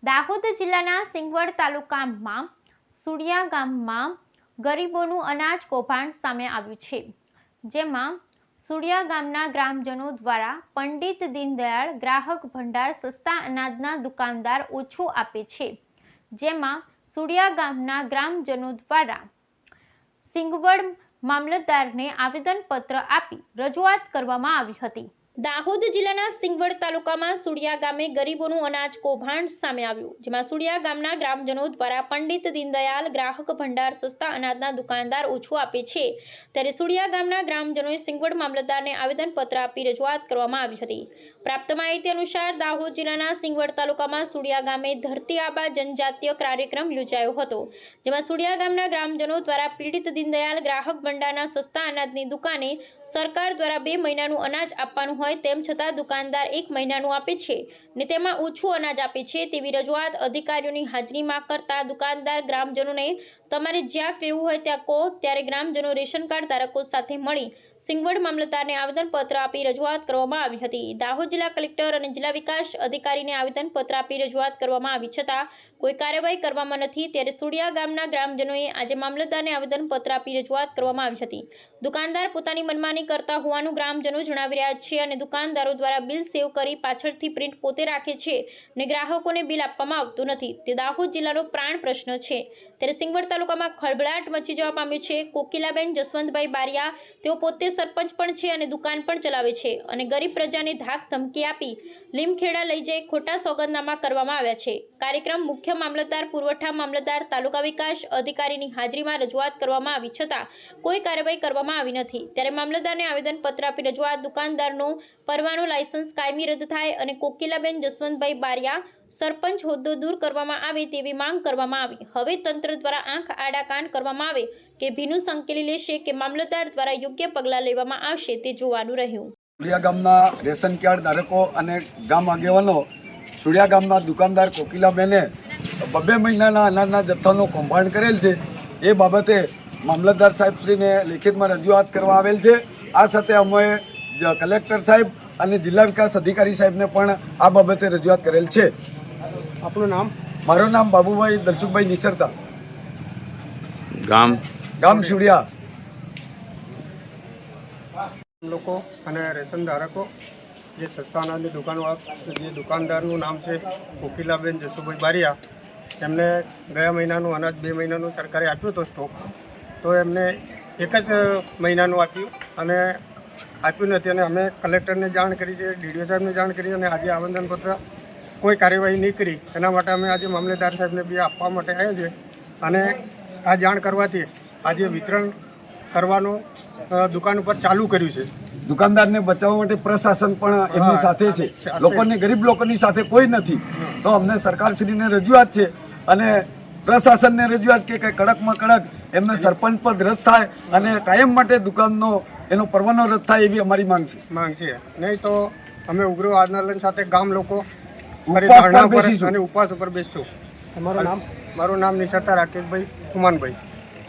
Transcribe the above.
દાહોદ જિલ્લાના સિંગવડ તાલુકામાં સુડિયા ગામમાં ગરીબોનું અનાજ કૌભાંડ સામે આવ્યું છે, જેમાં સુડિયા ગામના ગ્રામજનો દ્વારા પંડિત દીનદયાળ ગ્રાહક ભંડાર સસ્તા અનાજના દુકાનદાર ઓછું આપે છે, જેમાં સુડિયા ગામના ગ્રામજનો દ્વારા સિંગવડ મામલતદારને આવેદનપત્ર આપી રજૂઆત કરવામાં આવી હતી। દાહોદ જિલ્લાના સિંગવડ તાલુકામાં સુડિયા ગામે ગરીબોનું અનાજ કૌભાંડ સામે આવ્યું, જેમાં સુડિયા ગામના ગ્રામજનો દ્વારા પંડિત દીનદયાળ ગ્રાહક ભંડાર સસ્તા અનાજના દુકાનદાર ઓછું આપે છે, ત્યારે સુડિયા ગામના ગ્રામજનોએ સિંગવડ મામલતદારને આવેદનપત્ર આપી રજૂઆત કરવામાં આવી હતી। પ્રાપ્ત માહિતી અનુસાર દાહોદ જિલ્લાના સિંગવડ તાલુકામાં સુડિયા ગામે ધરતી આબા જનજાતીય કાર્યક્રમ યોજાયો હતો, જેમાં સુડિયા ગામના ગ્રામજનો દ્વારા પીડિત દીનદયાળ ગ્રાહક ભંડારના સસ્તા અનાજની દુકાને સરકાર દ્વારા 2 મહિનાનું અનાજ આપવાનું હોય તેમ છતાં દુકાનદાર 1 મહિનાનું આપે છે ને તેમાં ઓછું અનાજ આપે છે તેવી રજૂઆત અધિકારીઓની હાજરીમાં કરતા દુકાનદાર ગ્રામજનોને તમારે જ્યાં કહેવું હોય ત્યાં કહો, ત્યારે ગ્રામજનો રેશન કાર્ડ ધારકો સાથે મળી સિંગવડ મામલતદારને આવેદનપત્ર આપી રજૂઆત કરવામાં આવી હતી। દાહોદ જિલ્લા કલેક્ટર અને જિલ્લા વિકાસ અધિકારીને આવેદનપત્ર આપી રજૂઆત કરવામાં આવી છતાં કોઈ કાર્યવાહી કરવામાં નથી, ત્યારે સુડિયા ગામના ગ્રામજનોએ આજે મામલતદારને આવેદનપત્ર આપી રજૂઆત કરવામાં આવી હતી। દુકાનદાર પોતાની મનમાની કરતા હોવાનું ગ્રામજનો જણાવી રહ્યા છે અને દુકાનદારો દ્વારા બિલ સેવ કરી પાછળથી પ્રિન્ટ પોતે રાખે છે અને ગ્રાહકોને બિલ આપવામાં આવતું નથી, તે દાહોદ જિલ્લાનો પ્રાણ પ્રશ્ન છે। ત્યારે સિંગવડ તાલુકામાં ખળભળાટ મચી જવા પામ્યો છે। કોકિલાબેન જસવંતભાઈ બારિયા તેઓ પોતે સરપંચ પણ છે અને દુકાન પણ ચલાવે છે અને ગરીબ પ્રજાને ધાક ધમકી આપી લીમખેડા લઈ જઈ ખોટા સોગંદનામા કરવામાં આવ્યા છે। કાર્યક્રમ મુખ્ય મામલતદાર, પુરવઠા મામલતદાર, તાલુકા વિકાસ અધિકારીની હાજરીમાં રજૂઆત કરવામાં આવી છતાં કોઈ કાર્યવાહી કરવામાં આવી નથી, ત્યારે મામલતદારને આવેદનપત્ર આપી રજૂઆત દુકાનદારનો પરવાનો લાયસન્સ કાયમી રદ થાય અને કોકિલાબેન જસવંતભાઈ બારિયા સરપંચ હોદ્દો દૂર કરવામાં આવે તેવી માંગ કરવામાં આવી। હવે તંત્ર દ્વારા આંખ આડા કાન કરવામાં આવે કે ભીનું સંકેલી લેશે કે મામલતદાર દ્વારા યોગ્ય પગલાં લેવામાં આવશે તે જોવાનું રહ્યું। સુડિયા ગામના રેશન કાર્ડ ધારકો અને ગામ આગેવાનો સુડિયા ગામના દુકાનદાર કોકિલાબેને 2 મહિનાના અનાજના જથ્થાનો કૌભાંડ કરેલ છે, એ બાબતે મામલતદાર સાહેબશ્રીને લેખિતમાં રજૂઆત કરવા આવેલ છે। આ સાથે અમે કલેક્ટર સાહેબ અને જિલ્લા વિકાસ અધિકારી સાહેબને પણ આ બાબતે રજૂઆત કરેલ છે। આપણું નામ? મારું નામ બાબુભાઈ દલસુખભાઈ નિસરતા, ગામ સુડિયા। લોકો અને રેશન ધારકો જે સસ્તા અનાજની દુકાનવાળા જે દુકાનદારનું નામ છે કોકિલાબેન જસુભાઈ બારિયા, એમને ગયા મહિનાનું અનાજ 2 મહિનાનું સરકારે આપ્યું હતો સ્ટોક, તો એમને 1 જ મહિનાનું આપ્યું અને આપ્યું નથી અને અમે કલેક્ટરને જાણ કરી છે, ડીડીઓ સાહેબને જાણ કરી અને આજે આવેદનપત્ર કોઈ કાર્યવાહી નહીં કરી, એના માટે અમે આજે મામલેદાર સાહેબને બી આપવા માટે આવ્યા છે અને આ જાણ કરવાથી આજે વિતરણ કરવાનું દુકાન ઉપર ચાલુ કર્યું છે। દુકાનદારને બચાવવા માટે પ્રશાસન પણ એમની સાથે છે, લોકોને ગરીબ લોકોની સાથે કોઈ નથી, તો અમને સરકારશ્રીને રજૂઆત છે અને પ્રશાસનને રજૂઆત કે કડકમાં કડક એમને સરપંચ પદ રદ થાય અને કાયમ માટે દુકાનનો એનો પરવાનો રદ થાય એવી અમારી માંગ છે। નહીં તો અમે ઉગ્ર આંદોલન સાથે ગામ લોકો ઉપવાસ પર બેસીશું અને ઉપવાસ ઉપર બેસશું। મારું નામ નિસરતા રાકેશભાઈ ઉમાનભાઈ।